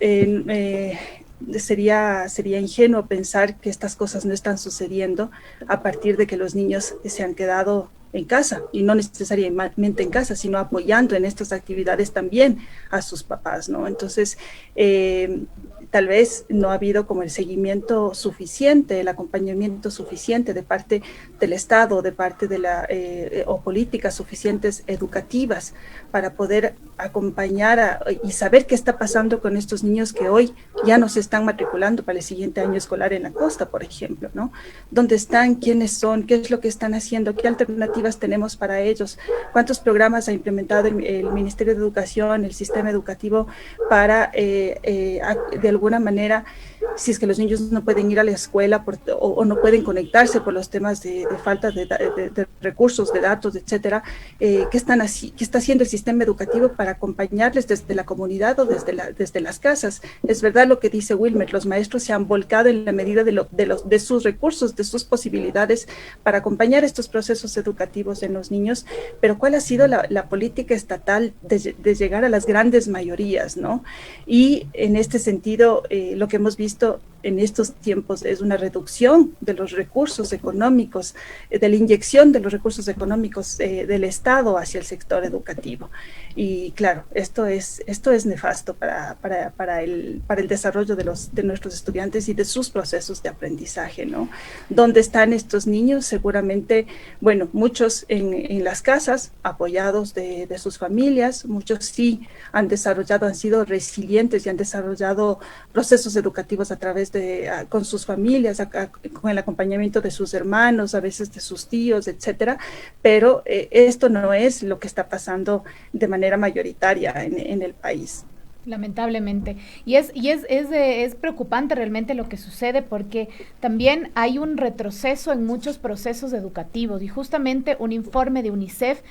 Sería ingenuo pensar que estas cosas no están sucediendo a partir de que los niños se han quedado en casa, y no necesariamente en casa, sino apoyando en estas actividades también a sus papás, ¿no? Entonces, tal vez no ha habido como el seguimiento suficiente, el acompañamiento suficiente de parte del Estado, de parte de o políticas suficientes educativas para poder acompañar y saber qué está pasando con estos niños que hoy ya no se están matriculando para el siguiente año escolar en la costa, por ejemplo, ¿no? ¿Dónde están? ¿Quiénes son? ¿Qué es lo que están haciendo? ¿Qué alternativas tenemos para ellos? ¿Cuántos programas ha implementado el Ministerio de Educación, el sistema educativo, para de alguna manera, si es que los niños no pueden ir a la escuela o no pueden conectarse por los temas de falta de recursos, de datos, etcétera, qué está haciendo el sistema educativo para acompañarles desde la comunidad o desde las casas? Es verdad lo que dice Wilmer, los maestros se han volcado en la medida de sus recursos, de sus posibilidades para acompañar estos procesos educativos en los niños, pero ¿cuál ha sido la política estatal de llegar a las grandes mayorías, ¿no? Y en este sentido, lo que hemos visto en estos tiempos es una reducción de los recursos económicos, de la inyección de los recursos económicos del Estado hacia el sector educativo. Y claro, esto es nefasto para el desarrollo de nuestros estudiantes y de sus procesos de aprendizaje, ¿no? ¿Dónde están estos niños? Seguramente, bueno, muchos en las casas, apoyados de sus familias, muchos sí han sido resilientes y han desarrollado procesos educativos a través con sus familias, con el acompañamiento de sus hermanos, a veces de sus tíos, etcétera, pero esto no es lo que está pasando de manera mayoritaria en el país. Lamentablemente. Es preocupante realmente lo que sucede, porque también hay un retroceso en muchos procesos educativos, y justamente un informe de UNICEF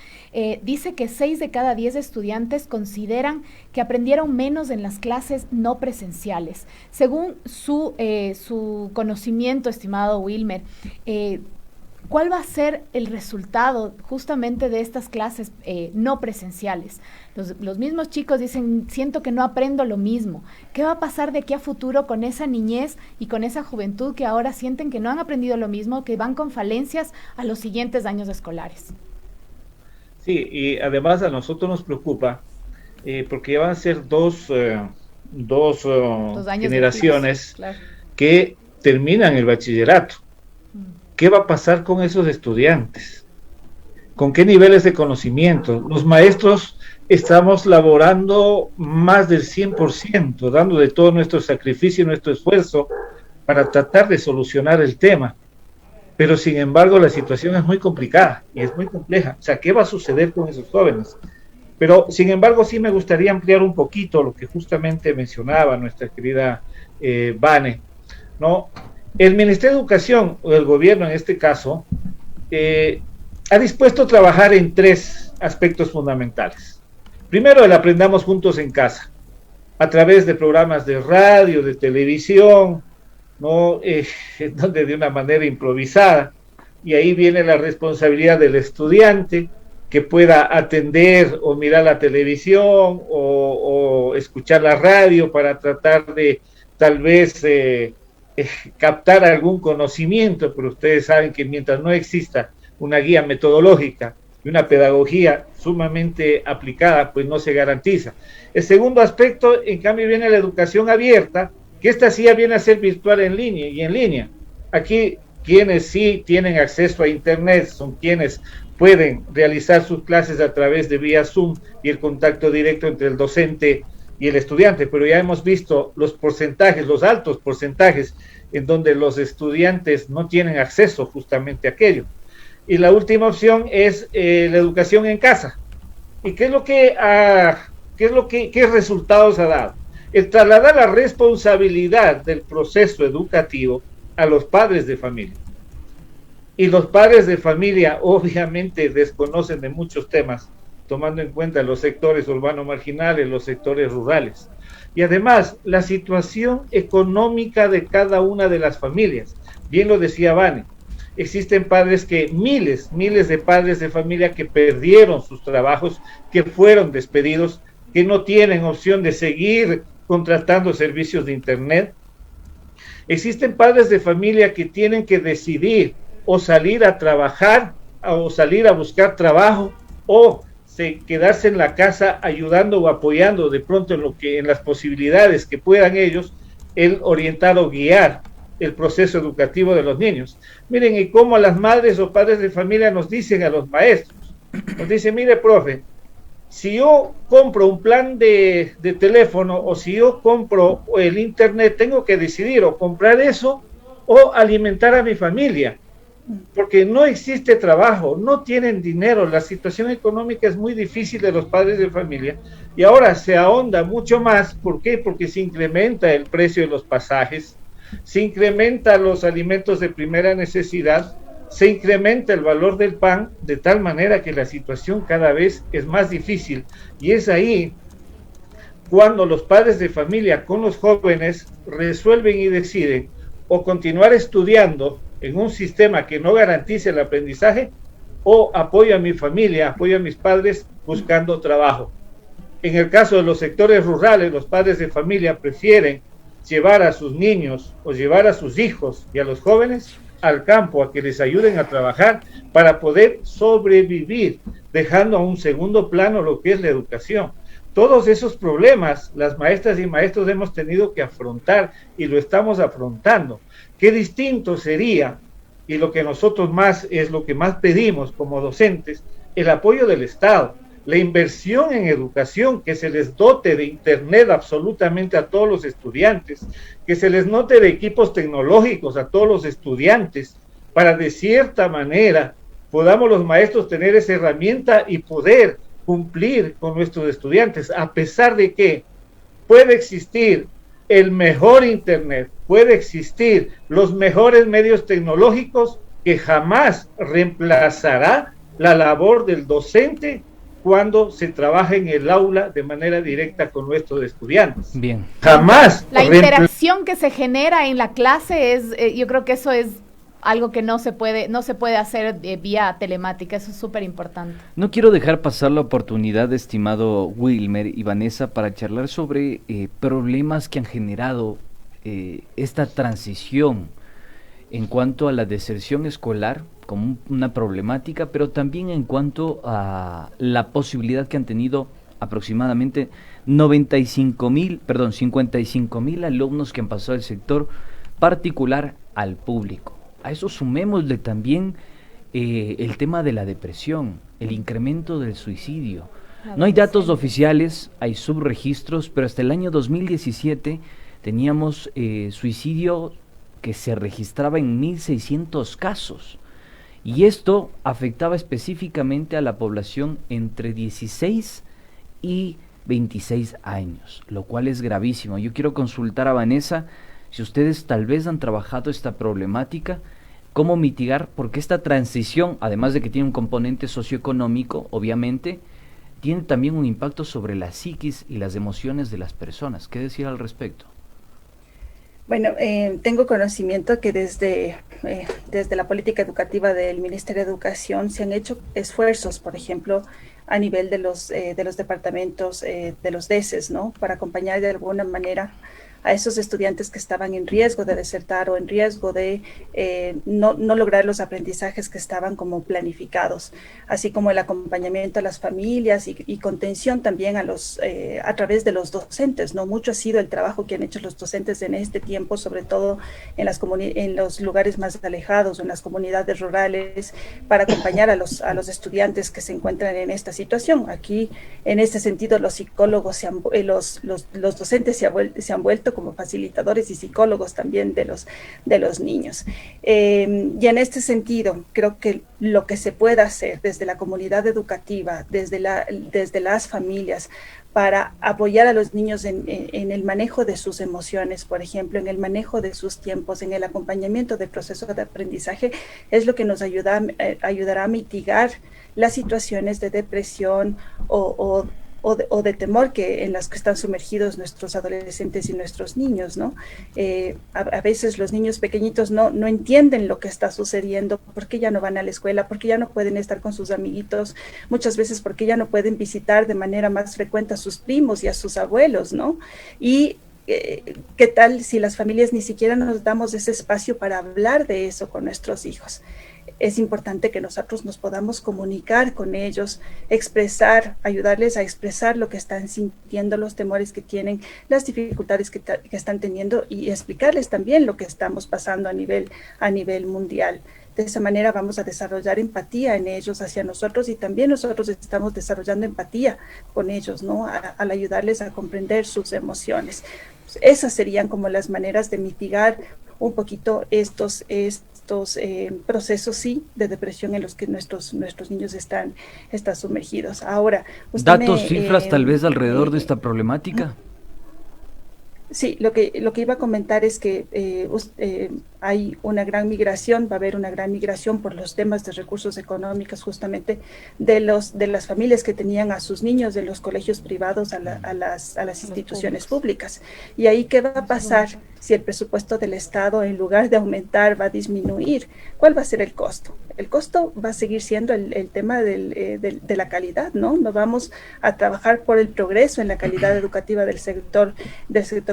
dice que 6 de cada 10 estudiantes consideran que aprendieron menos en las clases no presenciales. Según su conocimiento, estimado Wilmer, ¿cuál va a ser el resultado justamente de estas clases no presenciales? Los mismos chicos dicen, siento que no aprendo lo mismo. ¿Qué va a pasar de aquí a futuro con esa niñez y con esa juventud que ahora sienten que no han aprendido lo mismo, que van con falencias a los siguientes años escolares? Sí, y además a nosotros nos preocupa porque ya van a ser dos generaciones claro, que terminan el bachillerato. ¿Qué va a pasar con esos estudiantes? ¿Con qué niveles de conocimiento? Los maestros estamos laborando más del 100%, dando de todo nuestro sacrificio y nuestro esfuerzo para tratar de solucionar el tema. Pero sin embargo la situación es muy complicada y es muy compleja. O sea, ¿qué va a suceder con esos jóvenes? Pero sin embargo sí me gustaría ampliar un poquito lo que justamente mencionaba nuestra querida Vane, ¿no? El Ministerio de Educación, o el gobierno en este caso, ha dispuesto a trabajar en 3 aspectos fundamentales. Primero, el Aprendamos Juntos en Casa, a través de programas de radio, de televisión, ¿no? Donde de una manera improvisada, y ahí viene la responsabilidad del estudiante, que pueda atender o mirar la televisión o escuchar la radio para tratar de tal vez captar algún conocimiento, pero ustedes saben que mientras no exista una guía metodológica y una pedagogía sumamente aplicada, pues no se garantiza. El segundo aspecto, en cambio, viene la educación abierta, que esta sí ya viene a ser virtual en línea. Aquí quienes sí tienen acceso a internet son quienes pueden realizar sus clases a través de vía Zoom y el contacto directo entre el docente y el estudiante, pero ya hemos visto los porcentajes, los altos porcentajes en donde los estudiantes no tienen acceso justamente a aquello. Y la última opción es la educación en casa. ¿Y qué resultados ha dado? El trasladar la responsabilidad del proceso educativo a los padres de familia. Y los padres de familia obviamente desconocen de muchos temas, tomando en cuenta los sectores urbanos marginales, los sectores rurales. Y además, la situación económica de cada una de las familias. Bien lo decía Vane, existen padres miles de padres de familia que perdieron sus trabajos, que fueron despedidos, que no tienen opción de seguir contratando servicios de internet. Existen padres de familia que tienen que decidir o salir a trabajar, o salir a buscar trabajo, o quedarse en la casa ayudando o apoyando de pronto en las posibilidades que puedan ellos, el orientar o guiar el proceso educativo de los niños. Miren, y cómo las madres o padres de familia nos dicen a los maestros, nos dicen, mire, profe, si yo compro un plan de teléfono o si yo compro el internet, tengo que decidir o comprar eso o alimentar a mi familia, porque no existe trabajo, no tienen dinero, la situación económica es muy difícil de los padres de familia y ahora se ahonda mucho más. ¿Por qué? Porque se incrementa el precio de los pasajes, se incrementan los alimentos de primera necesidad, se incrementa el valor del pan, de tal manera que la situación cada vez es más difícil, y es ahí cuando los padres de familia con los jóvenes resuelven y deciden o continuar estudiando en un sistema que no garantice el aprendizaje, o apoyo a mi familia, apoyo a mis padres buscando trabajo. En el caso de los sectores rurales, los padres de familia prefieren llevar a sus niños o llevar a sus hijos y a los jóvenes al campo a que les ayuden a trabajar para poder sobrevivir, dejando a un segundo plano lo que es la educación. Todos esos problemas las maestras y maestros hemos tenido que afrontar y lo estamos afrontando. Qué distinto sería, y lo que nosotros más es lo que más pedimos como docentes, el apoyo del Estado, la inversión en educación, que se les dote de internet absolutamente a todos los estudiantes, que se les dote de equipos tecnológicos a todos los estudiantes, para de cierta manera podamos los maestros tener esa herramienta y poder cumplir con nuestros estudiantes, a pesar de que puede existir el mejor internet, puede existir los mejores medios tecnológicos, que jamás reemplazará la labor del docente cuando se trabaja en el aula de manera directa con nuestros estudiantes. Bien. Jamás. La interacción que se genera en la clase es, yo creo que eso es algo que no se puede hacer vía telemática, eso es súper importante. No quiero dejar pasar la oportunidad, estimado Wilmer y Vanessa, para charlar sobre problemas que han generado esta transición en cuanto a la deserción escolar como una problemática, pero también en cuanto a la posibilidad que han tenido aproximadamente 55,000 alumnos que han pasado del sector particular al público. A eso sumémosle también el tema de la depresión, el incremento del suicidio. No hay datos oficiales, hay subregistros, pero hasta el año 2017 teníamos suicidio que se registraba en 1.600 casos. Y esto afectaba específicamente a la población entre 16 y 26 años, lo cual es gravísimo. Yo quiero consultar a Vanessa si ustedes tal vez han trabajado esta problemática, cómo mitigar, porque esta transición, además de que tiene un componente socioeconómico, obviamente, tiene también un impacto sobre la psiquis y las emociones de las personas. ¿Qué decir al respecto? Bueno, tengo conocimiento que desde la política educativa del Ministerio de Educación se han hecho esfuerzos, por ejemplo, a nivel de los departamentos de los DECES, ¿no? Para acompañar de alguna manera a esos estudiantes que estaban en riesgo de desertar o en riesgo de no lograr los aprendizajes que estaban como planificados, así como el acompañamiento a las familias y contención también a través de los docentes, ¿no? Mucho ha sido el trabajo que han hecho los docentes en este tiempo, sobre todo en los lugares más alejados o en las comunidades rurales, para acompañar a los estudiantes que se encuentran en esta situación. Aquí, en este sentido, los psicólogos, los docentes se han vuelto como facilitadores y psicólogos también de los niños. Y en este sentido, creo que lo que se puede hacer desde la comunidad educativa, desde las familias, para apoyar a los niños en el manejo de sus emociones, por ejemplo, en el manejo de sus tiempos, en el acompañamiento del proceso de aprendizaje, es lo que nos ayudará a mitigar las situaciones de depresión o de temor en las que están sumergidos nuestros adolescentes y nuestros niños, ¿no? A veces los niños pequeñitos no entienden lo que está sucediendo, por qué ya no van a la escuela, por qué ya no pueden estar con sus amiguitos, muchas veces porque ya no pueden visitar de manera más frecuente a sus primos y a sus abuelos, ¿no? Y ¿qué tal si las familias ni siquiera nos damos ese espacio para hablar de eso con nuestros hijos? Es importante que nosotros nos podamos comunicar con ellos, ayudarles a expresar lo que están sintiendo, los temores que tienen, las dificultades que están teniendo y explicarles también lo que estamos pasando a nivel mundial. De esa manera vamos a desarrollar empatía en ellos hacia nosotros y también nosotros estamos desarrollando empatía con ellos, ¿no? Al ayudarles a comprender sus emociones. Esas serían como las maneras de mitigar un poquito estos procesos, sí, de depresión en los que nuestros niños están sumergidos. Ahora, ¿datos, cifras tal vez alrededor de esta problemática? Sí, lo que iba a comentar es que hay una gran migración, va a haber una gran migración por los temas de recursos económicos, justamente de las familias que tenían a sus niños de los colegios privados a las instituciones públicas. Y ahí, ¿qué va a pasar si el presupuesto del Estado, en lugar de aumentar, va a disminuir? ¿Cuál va a ser el costo? El costo va a seguir siendo el tema de la calidad, ¿no? No vamos a trabajar por el progreso en la calidad educativa del sector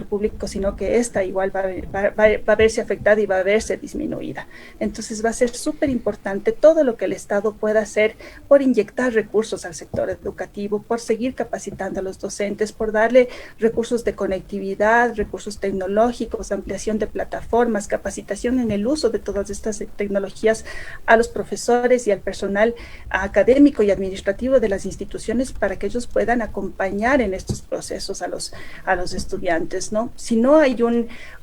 público, sino que esta igual va a verse afectada y va a verse disminuida. Entonces va a ser súper importante todo lo que el Estado pueda hacer por inyectar recursos al sector educativo, por seguir capacitando a los docentes, por darle recursos de conectividad, recursos tecnológicos, cursos, ampliación de plataformas, capacitación en el uso de todas estas tecnologías a los profesores y al personal académico y administrativo de las instituciones para que ellos puedan acompañar en estos procesos a los estudiantes, ¿no? Si no hay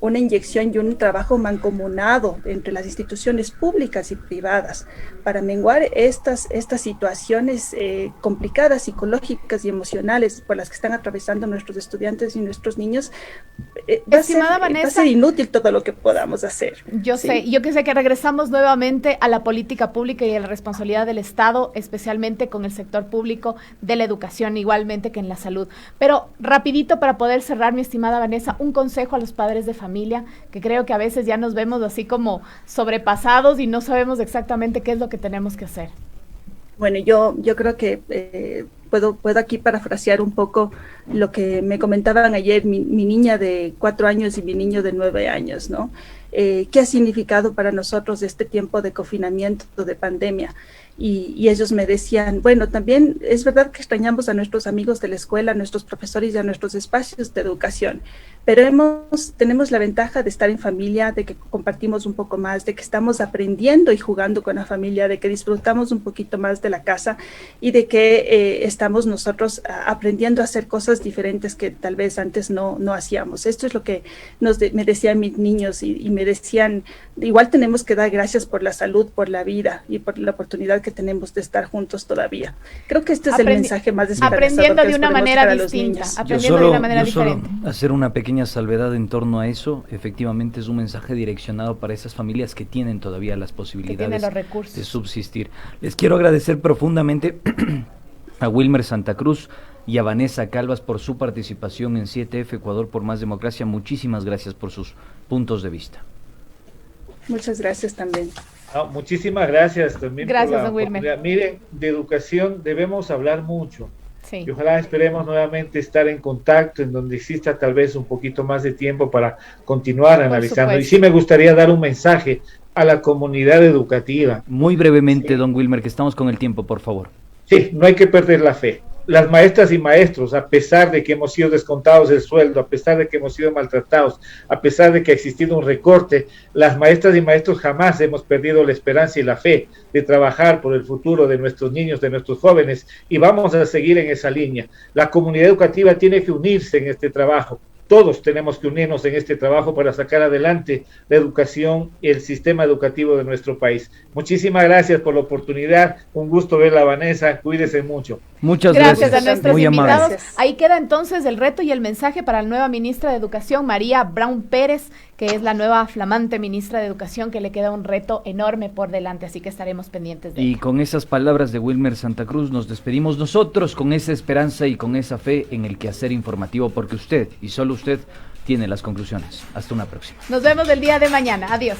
una inyección y un trabajo mancomunado entre las instituciones públicas y privadas para menguar estas situaciones complicadas, psicológicas y emocionales por las que están atravesando nuestros estudiantes y nuestros niños, va a ser inútil todo lo que podamos hacer. Yo sé que regresamos nuevamente a la política pública y a la responsabilidad del Estado, especialmente con el sector público de la educación, igualmente que en la salud. Pero rapidito para poder cerrar, mi estimada Vanessa, un consejo a los padres de familia, que creo que a veces ya nos vemos así como sobrepasados y no sabemos exactamente qué es lo que tenemos que hacer. Bueno, yo creo que puedo aquí parafrasear un poco lo que me comentaban ayer mi niña de 4 años y mi niño de 9 años, ¿no? ¿Qué ha significado para nosotros este tiempo de confinamiento, de pandemia? Y ellos me decían, bueno, también es verdad que extrañamos a nuestros amigos de la escuela, a nuestros profesores y a nuestros espacios de educación, pero tenemos la ventaja de estar en familia, de que compartimos un poco más, de que estamos aprendiendo y jugando con la familia, de que disfrutamos un poquito más de la casa y de que estamos nosotros aprendiendo a hacer cosas diferentes que tal vez antes no hacíamos. Esto es lo que me decían mis niños y me decían, igual tenemos que dar gracias por la salud, por la vida y por la oportunidad que tenemos de estar juntos todavía. Creo que este es el mensaje más esperanzador aprendiendo de una manera distinta, aprendiendo de una manera diferente. Hacer una pequeña salvedad en torno a eso, efectivamente es un mensaje direccionado para esas familias que tienen todavía las posibilidades de subsistir. Les quiero agradecer profundamente a Wilmer Santa Cruz y a Vanessa Calvas por su participación en 7F Ecuador por Más Democracia. Muchísimas gracias por sus puntos de vista. Muchas gracias también. Muchísimas gracias también. Gracias, don Wilmer. Miren, de educación debemos hablar mucho. Sí. Y ojalá esperemos nuevamente estar en contacto en donde exista tal vez un poquito más de tiempo para continuar analizando. Y sí me gustaría dar un mensaje a la comunidad educativa. Muy brevemente, don Wilmer, que estamos con el tiempo, por favor. Sí, no hay que perder la fe. Las maestras y maestros, a pesar de que hemos sido descontados del sueldo, a pesar de que hemos sido maltratados, a pesar de que ha existido un recorte, las maestras y maestros jamás hemos perdido la esperanza y la fe de trabajar por el futuro de nuestros niños, de nuestros jóvenes, y vamos a seguir en esa línea. La comunidad educativa tiene que unirse en este trabajo. Todos tenemos que unirnos en este trabajo para sacar adelante la educación y el sistema educativo de nuestro país. Muchísimas gracias por la oportunidad. Un gusto verla, Vanessa. Cuídese mucho. Muchas gracias a nuestros muy invitados. Amables. Ahí queda entonces el reto y el mensaje para la nueva ministra de Educación, María Brown Pérez, que es la nueva flamante ministra de Educación, que le queda un reto enorme por delante, así que estaremos pendientes de Y ello. con esas palabras de Wilmer Santa Cruz nos despedimos nosotros con esa esperanza y con esa fe en el quehacer informativo, porque usted, y solo usted, tiene las conclusiones. Hasta una próxima. Nos vemos el día de mañana. Adiós.